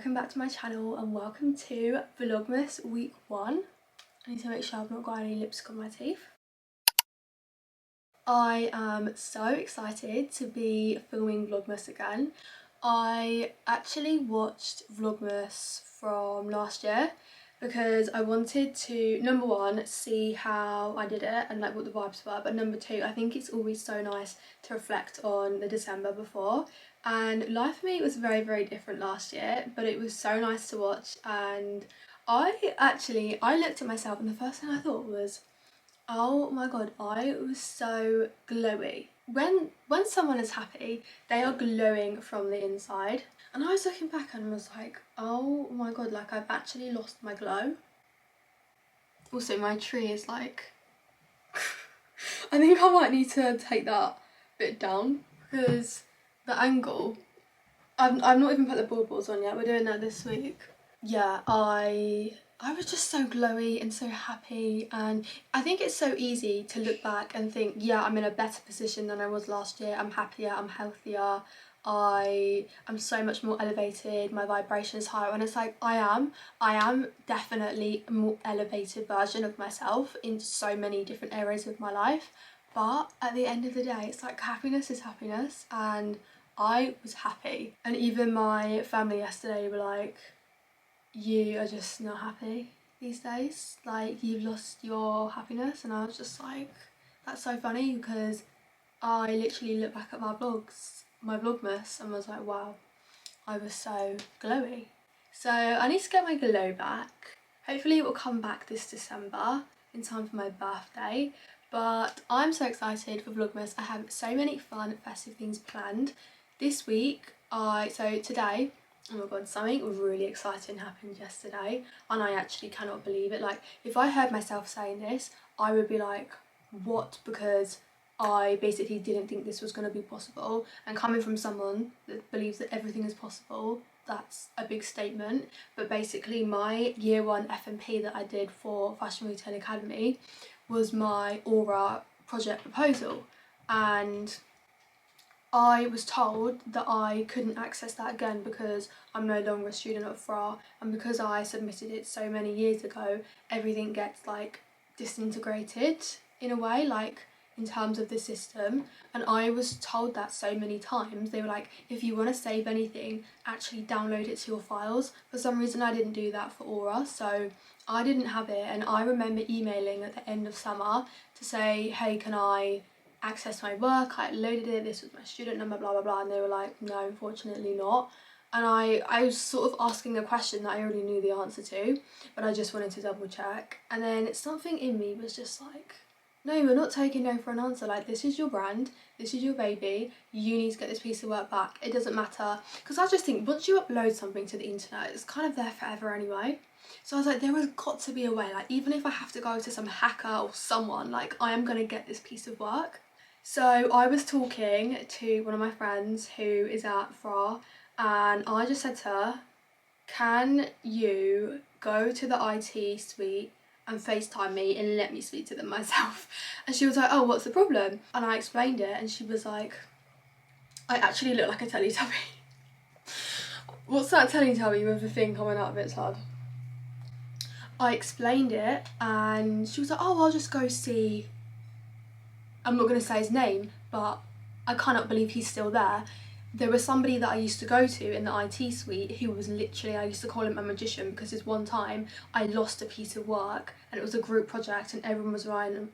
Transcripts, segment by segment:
welcome back to my channel and welcome to Vlogmas week 1. I need to make sure I've not got any lipstick on my teeth. I am so excited to be filming Vlogmas again. I actually watched Vlogmas from last year because I wanted to, number one, see how I did it and like what the vibes were, but number two, I think it's always so nice to reflect on the December before. And life for me was very, very different last year, but it was so nice to watch. And I looked at myself and the first thing I thought was, oh my god, I was so glowy. When someone is happy, they are glowing from the inside. And I was looking back and was like, oh my god, like I've actually lost my glow. Also, my tree is like, I think I might need to take that bit down because the angle, I've not even put the baubles on yet, we're doing that this week. Yeah, I was just so glowy and so happy, and I think it's so easy to look back and think, yeah, I'm in a better position than I was last year, I'm happier, I'm healthier, I'm so much more elevated, my vibration is higher, and it's like, I am definitely a more elevated version of myself in so many different areas of my life, but at the end of the day, it's like happiness is happiness, and I was happy. And even my family yesterday were like, you are just not happy these days, like you've lost your happiness. And I was just like, that's so funny, because I literally look back at my vlogs, my Vlogmas, and was like, wow, I was so glowy. So I need to get my glow back. Hopefully it will come back this December in time for my birthday. But I'm so excited for Vlogmas. I have so many fun festive things planned this week. So today, oh my god, something really exciting happened yesterday and I actually cannot believe it. Like, if I heard myself saying this, I would be like, what? Because I basically didn't think this was going to be possible, and coming from someone that believes that everything is possible, that's a big statement. But basically my year 1 FMP that I did for Fashion Retail Academy was my Aura project proposal, and I was told that I couldn't access that again because I'm no longer a student at FRA, and because I submitted it so many years ago, everything gets like disintegrated in a way, like in terms of the system. And I was told that so many times. They were like, if you want to save anything, actually download it to your files. For some reason I didn't do that for Aura, so I didn't have it. And I remember emailing at the end of summer to say, hey, can I access my work? I loaded it, this was my student number, blah blah blah, and they were like, no, unfortunately not. And I was sort of asking a question that I already knew the answer to, but I just wanted to double check. And then something in me was just like, no, we're not taking no for an answer. Like, this is your brand, this is your baby, you need to get this piece of work back. It doesn't matter, because I just think once you upload something to the internet, it's kind of there forever anyway. So I was like, there has got to be a way, like even if I have to go to some hacker or someone, like I am gonna get this piece of work. So I was talking to one of my friends who is at FRA, and I just said to her, can you go to the IT suite and FaceTime me and let me speak to them myself? And she was like, oh, what's the problem? And I explained it, and she was like, I actually look like a Teletubby. What's that Teletubby with the thing coming out of its head? I explained it and she was like, oh, I'll just go see, I'm not going to say his name, but I cannot believe he's still there. There was somebody that I used to go to in the IT suite who was literally, I used to call him a magician, because this one time I lost a piece of work and it was a group project and everyone was relying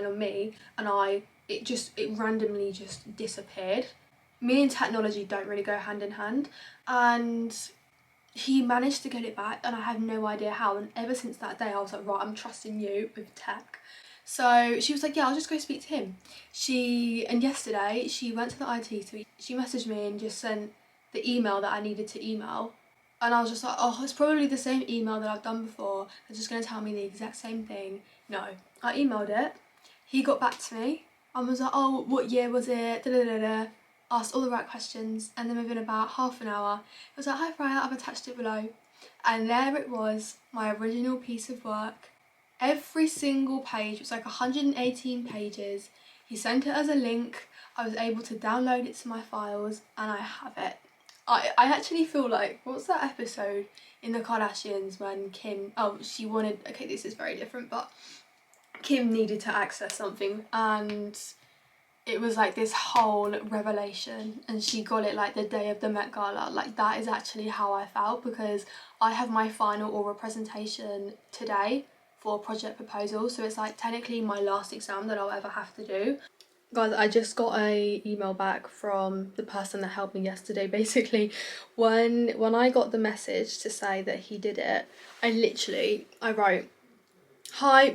on me, and it randomly just disappeared. Me and technology don't really go hand in hand, and he managed to get it back, and I have no idea how. And ever since that day I was like, right, I'm trusting you with tech. So she was like, yeah, I'll just go speak to him. And yesterday she went to the IT suite, she messaged me and just sent the email that I needed to email, and I was just like, oh, it's probably the same email that I've done before, they're just going to tell me the exact same thing. No, I emailed it, he got back to me and was like, oh, what year was it, da da da da, asked all the right questions, and then within about half an hour it was like, hi Freya, I've attached it below. And there it was, my original piece of work. Every single page, it was like 118 pages. He sent it as a link, I was able to download it to my files, and I have it. I actually feel like, what's that episode in the Kardashians when Kim, oh, she wanted, okay, this is very different, but Kim needed to access something and it was like this whole revelation and she got it like the day of the Met Gala. Like that is actually how I felt, because I have my final oral presentation today for a project proposal, so it's like technically my last exam that I'll ever have to do. Guys, I just got a email back from the person that helped me yesterday. Basically, when I got the message to say that he did it, I wrote, "Hi,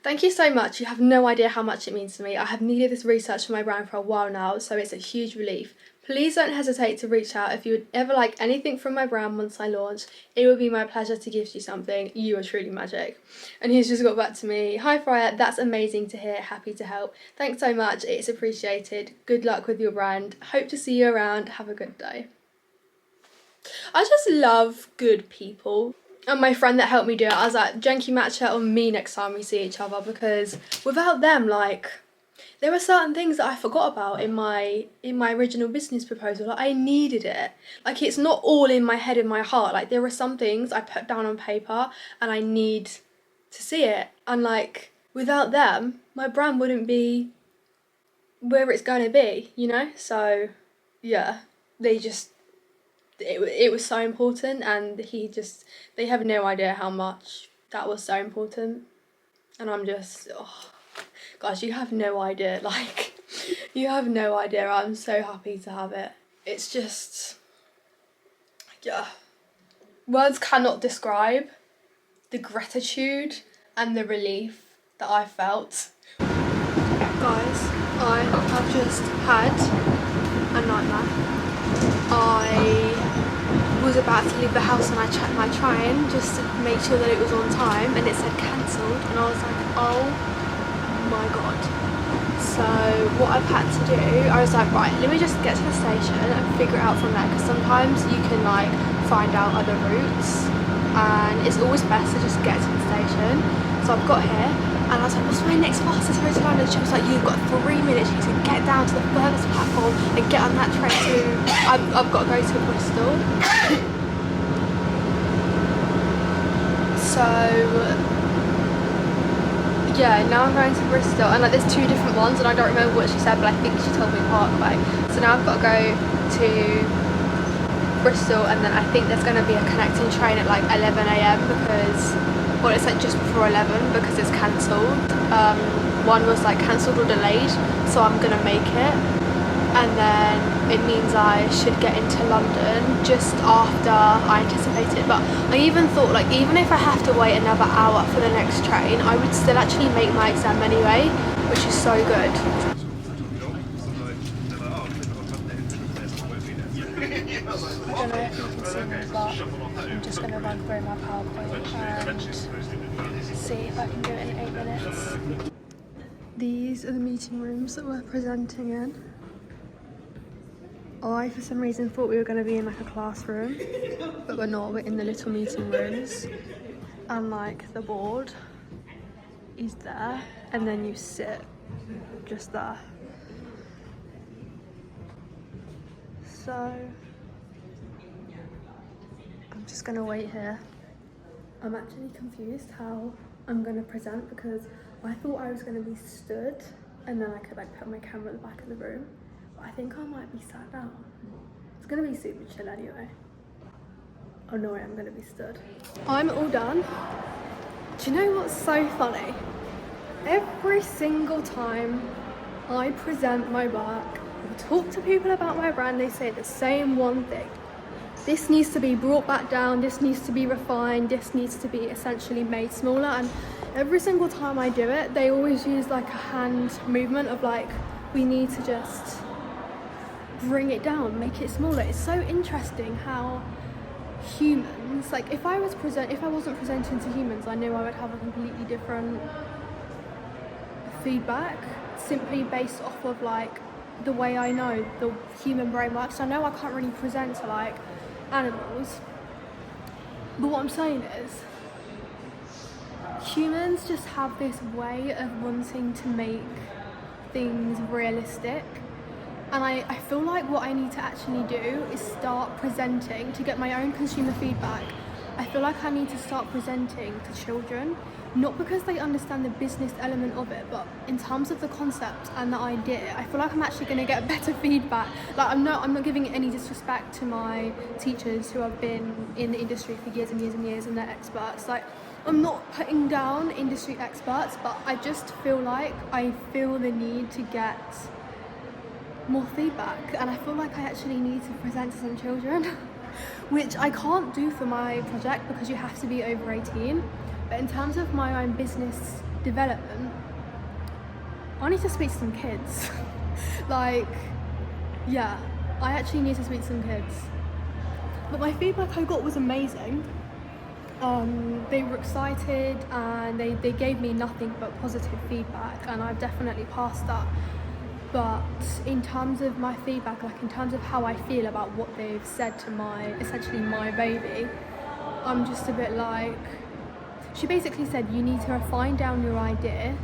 thank you so much. You have no idea how much it means to me. I have needed this research for my brand for a while now, so it's a huge relief. Please don't hesitate to reach out if you would ever like anything from my brand once I launch. It would be my pleasure to gift you something. You are truly magic." And he's just got back to me, "Hi Freya, that's amazing to hear. Happy to help. Thanks so much. It's appreciated. Good luck with your brand. Hope to see you around. Have a good day." I just love good people. And my friend that helped me do it, I was like, "Jenki, match it on me next time we see each other," because without them, like, there were certain things that I forgot about in my original business proposal. Like, I needed it. Like, it's not all in my head and my heart. Like, there were some things I put down on paper and I need to see it. And like, without them, my brand wouldn't be where it's going to be, you know? So, yeah, it was so important, and they have no idea how much that was so important. And I'm just, oh, gosh, you have no idea, like, you have no idea. I'm so happy to have it. It's just, yeah, words cannot describe the gratitude and the relief that I felt. Guys, I have just had a nightmare. I was about to leave the house and I checked my train just to make sure that it was on time, and it said cancelled, and I was like, oh my god. So what I've had to do, I was like, right, let me just get to the station and figure it out from there, because sometimes you can like find out other routes and it's always best to just get to the station. So I've got here and I was like, what's my next fastest route to London? She was like, you've got 3 minutes, you need to get down to the furthest platform and get on that train to, I've got to go to Bristol. So yeah, now I'm going to Bristol, and like there's 2 different ones and I don't remember what she said, but I think she told me Parkway. So now I've got to go to Bristol, and then I think there's going to be a connecting train at like 11 AM because, well, it's like just before 11 because it's cancelled. One was like cancelled or delayed, so I'm gonna make it, and then it means I should get into London just after I anticipate it. But I even thought, like, even if I have to wait another hour for the next train, I would still actually make my exam anyway, which is so good. I don't know if you can see me, but I'm just going to run through my PowerPoint and see if I can do it in 8 minutes. These are the meeting rooms that we're presenting in. I, for some reason, thought we were going to be in like a classroom, but we're not. We're in the little meeting rooms, and like the board is there, and then you sit just there. So I'm just gonna wait here. I'm actually confused how I'm gonna present, because I thought I was gonna be stood and then I could like put my camera at the back of the room, but I think I might be sat down. It's gonna be super chill anyway. Oh no, I'm gonna be stood. I'm all done. Do you know what's so funny? Every single time I present my work or talk to people about my brand, they say the same one thing. This needs to be brought back down, this needs to be refined, this needs to be essentially made smaller. And every single time I do it, they always use like a hand movement of like, we need to just bring it down, make it smaller. It's so interesting how humans, like if I wasn't presenting to humans, I knew I would have a completely different feedback, simply based off of like the way I know the human brain works. I know I can't really present to like animals, but what I'm saying is humans just have this way of wanting to make things realistic, And I feel like what I need to actually do is start presenting to get my own consumer feedback. I feel like I need to start presenting to children, not because they understand the business element of it, but in terms of the concept and the idea. I feel like I'm actually going to get better feedback. Like I'm not giving any disrespect to my teachers who have been in the industry for years and years and years, and they're experts. Like, I'm not putting down industry experts, but I just feel like I feel the need to get more feedback, and I feel like I actually need to present to some children, which I can't do for my project because you have to be over 18. But in terms of my own business development, I need to speak to some kids. Like, yeah, I actually need to speak to some kids. But my feedback I got was amazing. They were excited and they gave me nothing but positive feedback, and I've definitely passed that. But in terms of my feedback, like in terms of how I feel about what they've said to essentially my baby, I'm just a bit like, she basically said you need to refine down your idea,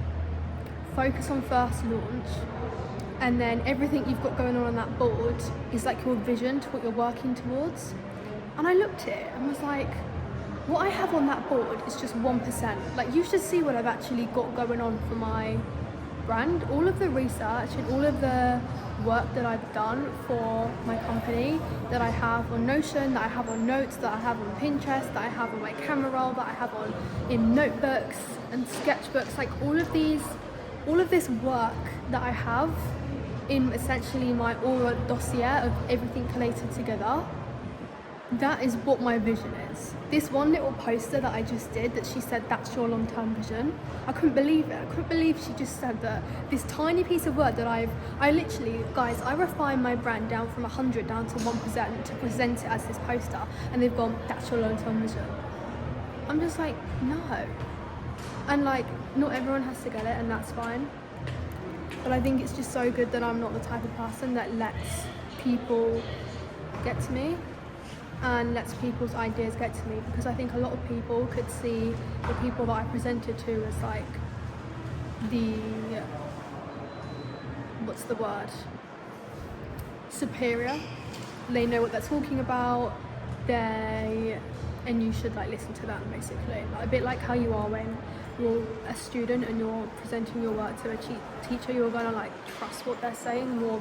focus on first launch, and then everything you've got going on that board is like your vision to what you're working towards. And I looked at it and was like, what I have on that board is just 1%. Like, you should see what I've actually got going on for my brand. All of the research and all of the work that I've done for my company, that I have on Notion, that I have on notes, that I have on Pinterest, that I have on my camera roll, that I have on in notebooks and sketchbooks, like all of this work that I have in essentially my oral dossier of everything collated together, that is what my vision is. This one little poster that I just did, that she said that's your long-term vision, I couldn't believe it. I couldn't believe she just said that. This tiny piece of work that I literally, guys, I refined my brand down from 100 down to 1% to present it as this poster, and they've gone, that's your long-term vision. I'm just like, no. And like, not everyone has to get it, and that's fine. But I think it's just so good that I'm not the type of person that lets people get to me and lets people's ideas get to me, because I think a lot of people could see the people that I presented to as like what's the word, superior. They know what they're talking about, and you should like listen to them basically. Like, a bit like how you are when you're a student and you're presenting your work to a teacher, you're gonna like trust what they're saying more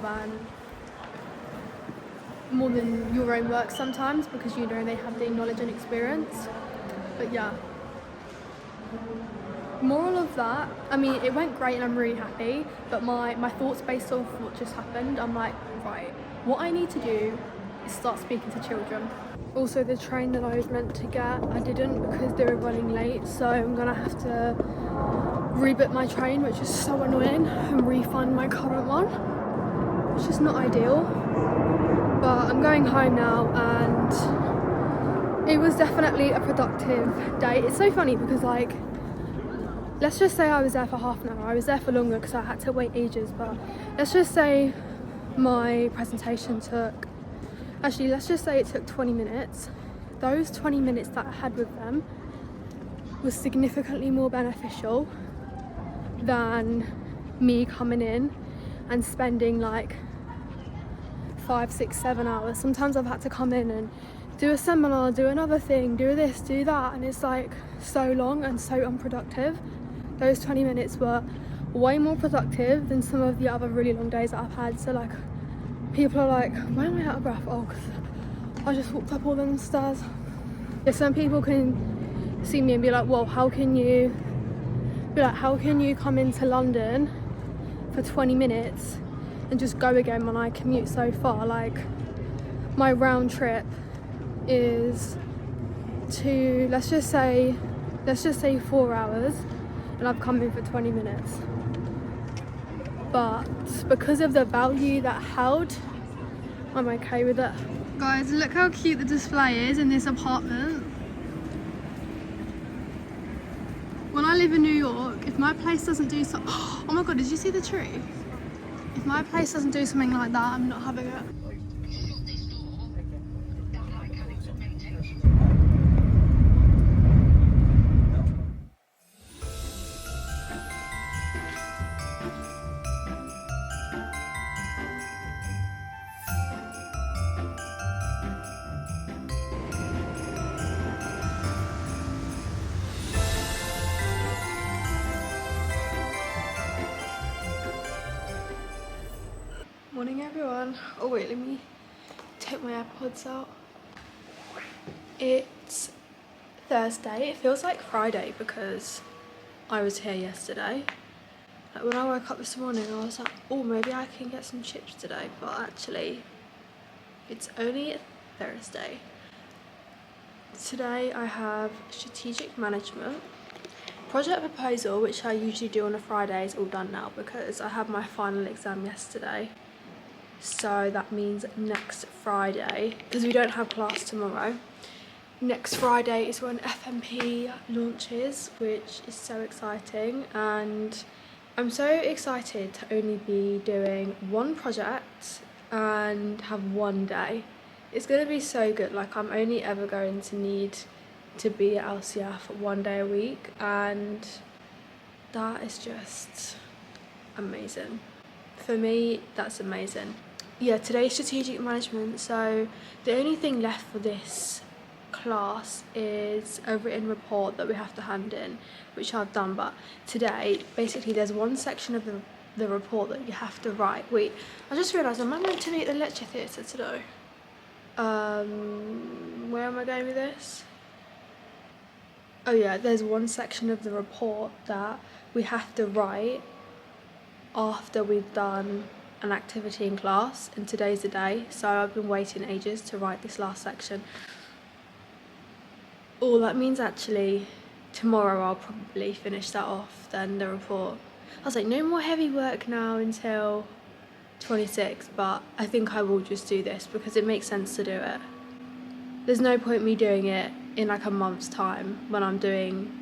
than your own work sometimes, because you know they have the knowledge and experience. But yeah, moral of that, I mean, it went great and I'm really happy, but my thoughts based off what just happened, I'm like, right, what I need to do is start speaking to children. Also, the train that I was meant to get, I didn't because they were running late, so I'm gonna have to rebook my train, which is so annoying, and refund my current one, which is not ideal. But I'm going home now, and it was definitely a productive day. It's so funny because, like, let's just say I was there for half an hour. I was there for longer because I had to wait ages, but let's just say my presentation took, actually let's just say it took 20 minutes. Those 20 minutes that I had with them was significantly more beneficial than me coming in and spending like 5, 6, 7 hours. Sometimes I've had to come in and do a seminar, do another thing, do this, do that, and it's like so long and so unproductive. Those 20 minutes were way more productive than some of the other really long days that I've had. So like, people are like, why am I out of breath? Oh, because I just walked up all them stairs. Yeah, some people can see me and be like, well, how can you come into London for 20 minutes and just go again when I commute so far? Like, my round trip is to, let's just say 4 hours, and I've come in for 20 minutes. But because of the value that held, I'm okay with it. Guys, look how cute the display is in this apartment. When I live in New York, if my place doesn't do so, oh my god, did you see the tree? If my place doesn't do something like that, I'm not having it. morning everyone. Oh wait, let me take my AirPods out. It's Thursday. It feels like Friday because I was here yesterday. Like when I woke up this morning I was like, oh maybe I can get some chips today, but actually it's only Thursday. Today I have strategic management. Project proposal, which I usually do on a Friday, is all done now because I had my final exam yesterday. So that means next Friday, because we don't have class tomorrow, next Friday is when FMP launches, which is so exciting. And I'm so excited to only be doing one project and have one day. It's going to be so good. Like, I'm only ever going to need to be at LCF one day a week, and that is just amazing. For me, that's amazing. Yeah, today's strategic management, so the only thing left for this class is a written report that we have to hand in, which I've done. But today, basically, there's one section of the report that you have to write. Wait, I just realised, am I meant to be at the lecture theatre today? Where am I going with this? Oh yeah, there's one section of the report that we have to write after we've done an activity in class, and today's the day, so I've been waiting ages to write this last section. Oh, that means actually tomorrow I'll probably finish that off, then the report. I was like, no more heavy work now until 26, but I think I will just do this because it makes sense to do it. There's no point me doing it in like a month's time when I'm doing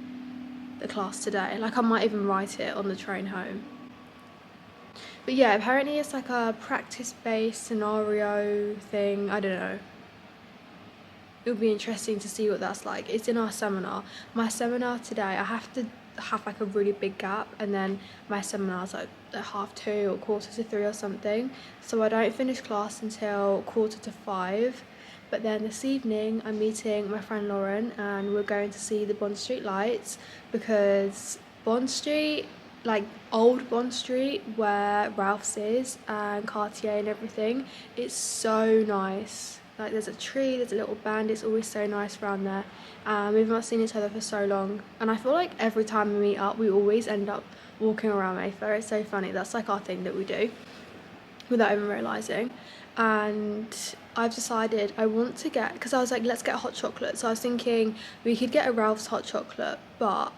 the class today. Like, I might even write it on the train home. But yeah, apparently it's like a practice-based scenario thing. I don't know. It'll be interesting to see what that's like. It's in our seminar. My seminar today, I have to have like a really big gap, and then my seminar's like at 2:30 or 3:15 or something. So I don't finish class until 4:45. But then this evening I'm meeting my friend Lauren and we're going to see the Bond Street lights, because Bond Street, like old Bond Street where Ralph's is and Cartier and everything, it's so nice. Like, there's a tree, there's a little band, it's always so nice around there. We've not seen each other for so long, and I feel like every time we meet up we always end up walking around Mayfair. It's so funny. That's like our thing that we do without even realising. And I've decided I want to get, because I was like, let's get a hot chocolate. So I was thinking we could get a Ralph's hot chocolate, but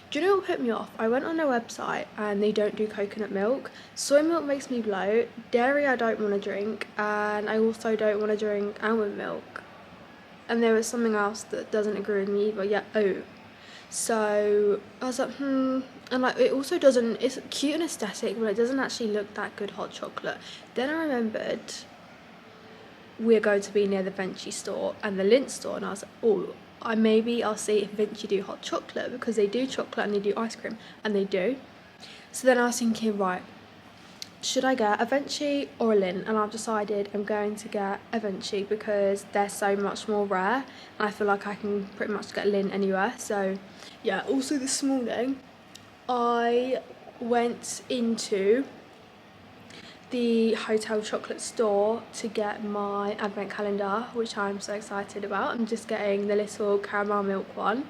do you know what put me off? I went on their website and they don't do coconut milk. Soy milk makes me bloat. Dairy I don't want to drink, and I also don't want to drink almond milk. And there was something else that doesn't agree with me either. Yeah, oat. So I was like, and like, it also doesn't, it's cute and aesthetic, but it doesn't actually look that good hot chocolate. Then I remembered we're going to be near the Venchi store and the Lindt store, and I was like, oh, maybe I'll see if Venchi do hot chocolate, because they do chocolate and they do ice cream, and they do. So then I was thinking, right, should I get a Venchi or a Lindt? And I've decided I'm going to get a Venchi because they're so much more rare, and I feel like I can pretty much get a Lindt anywhere. So yeah, also this morning I went into the hotel chocolate store to get my advent calendar, which I'm so excited about. I'm just getting the little caramel milk one,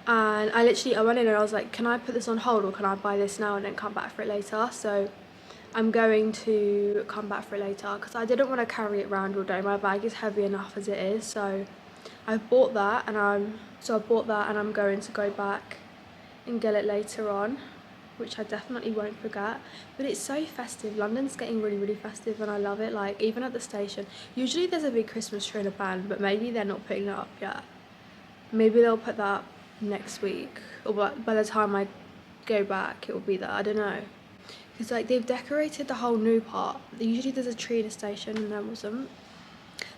and I went in and I was like, can I put this on hold, or can I buy this now and then come back for it later? So I'm going to come back for it later because I didn't want to carry it around all day. My bag is heavy enough as it is, so I bought that, and I'm going to go back and get it later on, which I definitely won't forget. But it's so festive. London's getting really, really festive, and I love it. Like, even at the station, usually there's a big Christmas tree and a band, but maybe they're not putting that up yet. Maybe they'll put that up next week, or by the time I go back it will be there. I don't know, because like, they've decorated the whole new part. Usually there's a tree in a station, and there wasn't.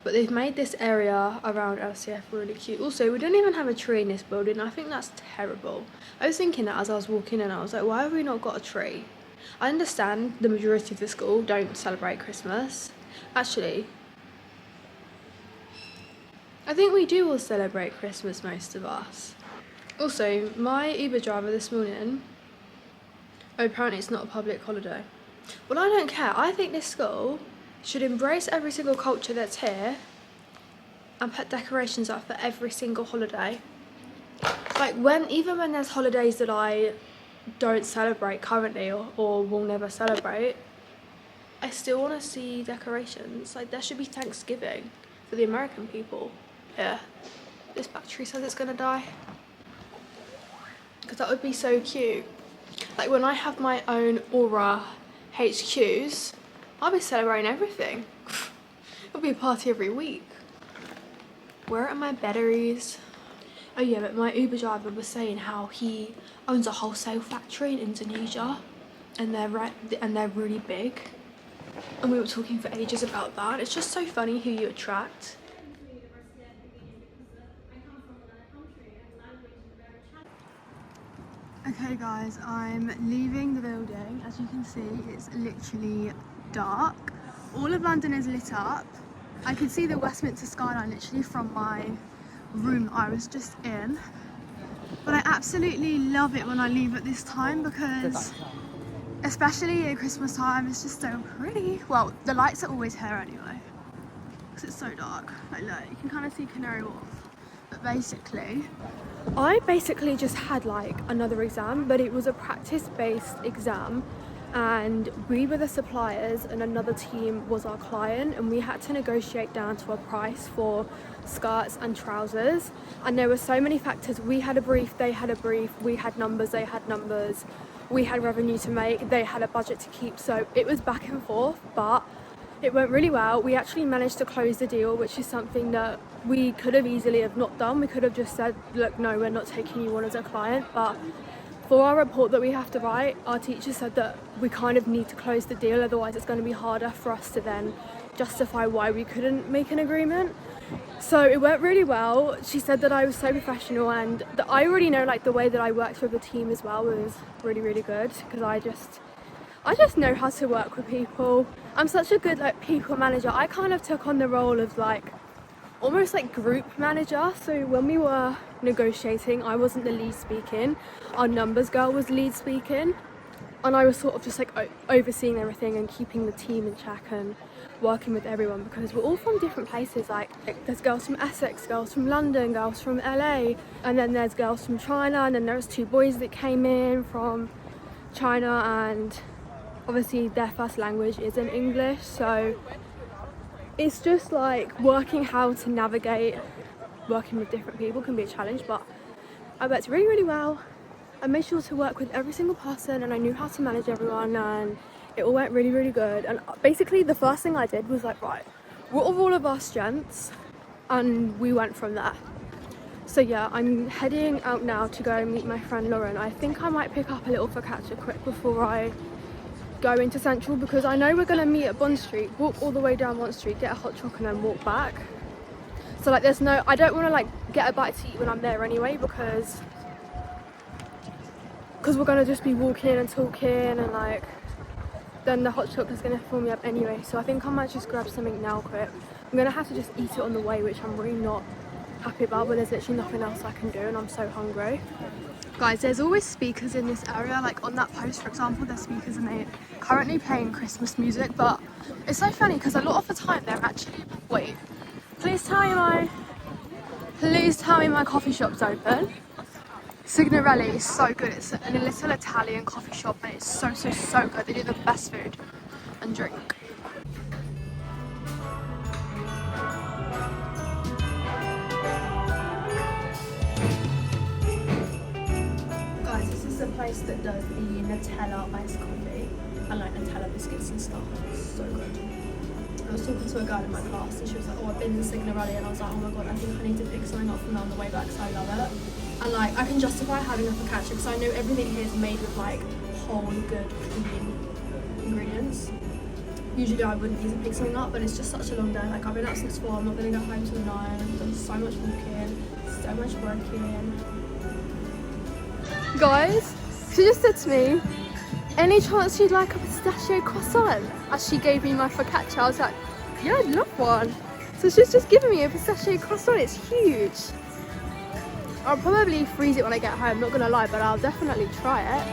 But they've made this area around LCF really cute. Also, we don't even have a tree in this building. I think that's terrible. I was thinking that as I was walking in, I was like, why have we not got a tree? I understand the majority of the school don't celebrate Christmas. Actually, I think we do all celebrate Christmas, most of us. Also, my Uber driver this morning, apparently it's not a public holiday. Well, I don't care. I think this school should embrace every single culture that's here and put decorations up for every single holiday. Like even when there's holidays that I don't celebrate currently or will never celebrate, I still want to see decorations. Like there should be Thanksgiving for the American people. Yeah, this battery says it's gonna die. Because that would be so cute. Like when I have my own Aura HQs, I'll be celebrating everything. It'll be a party every week. Where are my batteries? Oh yeah, but my Uber driver was saying how he owns a wholesale factory in Indonesia and they're really big. And we were talking for ages about that. It's just so funny who you attract. Okay guys, I'm leaving the building. As you can see, it's literally dark. All of London is lit up. I could see the Westminster skyline literally from my room that I was just in. But I absolutely love it when I leave at this time because, especially at Christmas time, it's just so pretty. Well, the lights are always here anyway, because it's so dark. Like look, you can kind of see Canary Wharf. But I basically just had like another exam, but it was a practice-based exam, and we were the suppliers and another team was our client, and we had to negotiate down to a price for skirts and trousers. And there were so many factors. We had a brief, they had a brief, we had numbers, they had numbers, we had revenue to make, they had a budget to keep, so it was back and forth, but it went really well. We actually managed to close the deal, which is something that we could have easily have not done. We could have just said, look, no, we're not taking you on as a client. But for our report that we have to write, our teacher said that we kind of need to close the deal, otherwise it's going to be harder for us to then justify why we couldn't make an agreement. So it went really well. She said that I was so professional, and that I already know like the way that I worked with the team as well was really, really good, because I just know how to work with people. I'm such a good like people manager. I kind of took on the role of like almost like group manager. So when we were negotiating, I wasn't the lead speaking, our numbers girl was lead speaking, and I was sort of just like overseeing everything and keeping the team in check and working with everyone, because we're all from different places. Like there's girls from Essex, girls from London, girls from LA, and then there's girls from China, and then there's 2 boys that came in from China, and obviously their first language isn't English, so it's just like working how to navigate working with different people can be a challenge. But I worked really, really well. I made sure to work with every single person, and I knew how to manage everyone, and it all went really, really good. And basically the first thing I did was like, right, what are all of our strengths, and we went from there. So yeah, I'm heading out now to go meet my friend Lauren. I think I might pick up a little focaccia quick before I go into Central, because I know we're going to meet at Bond Street, walk all the way down Bond Street, get a hot choc and then walk back. So like I don't want to like get a bite to eat when I'm there anyway, because we're going to just be walking and talking, and like then the hot choc is going to fill me up anyway. So I think I might just grab something now quick. I'm going to have to just eat it on the way, which I'm really not happy about, but there's literally nothing else I can do and I'm so hungry. Guys, there's always speakers in this area. Like on that post, for example, there's speakers and they're currently playing Christmas music, but it's so funny because a lot of the time they're actually, wait, please tell me my coffee shop's open. Signorelli is so good. It's a little Italian coffee shop, and it's so good. They do the best food and drink. Guys, this is the place that does the Nutella iced coffee and like Nutella biscuits and stuff. It's so good. I was talking to a girl in my class and she was like, oh, I've been to Signorelli, and I was like, oh my god, I think I need to pick something up from there on the way back because I love it. And like, I can justify having a focaccia because I know everything here is made with like whole, good, clean ingredients. Usually I wouldn't easily pick something up, but it's just such a long day. Like I've been up since 4, I'm not going to go home till 9. I've done so much walking, so much working. Guys, she just said to me, any chance you'd like a pistachio croissant? As she gave me my focaccia, I was like, yeah, I'd love one. So she's just given me a pistachio croissant. It's huge. I'll probably freeze it when I get home, not gonna lie, but I'll definitely try it.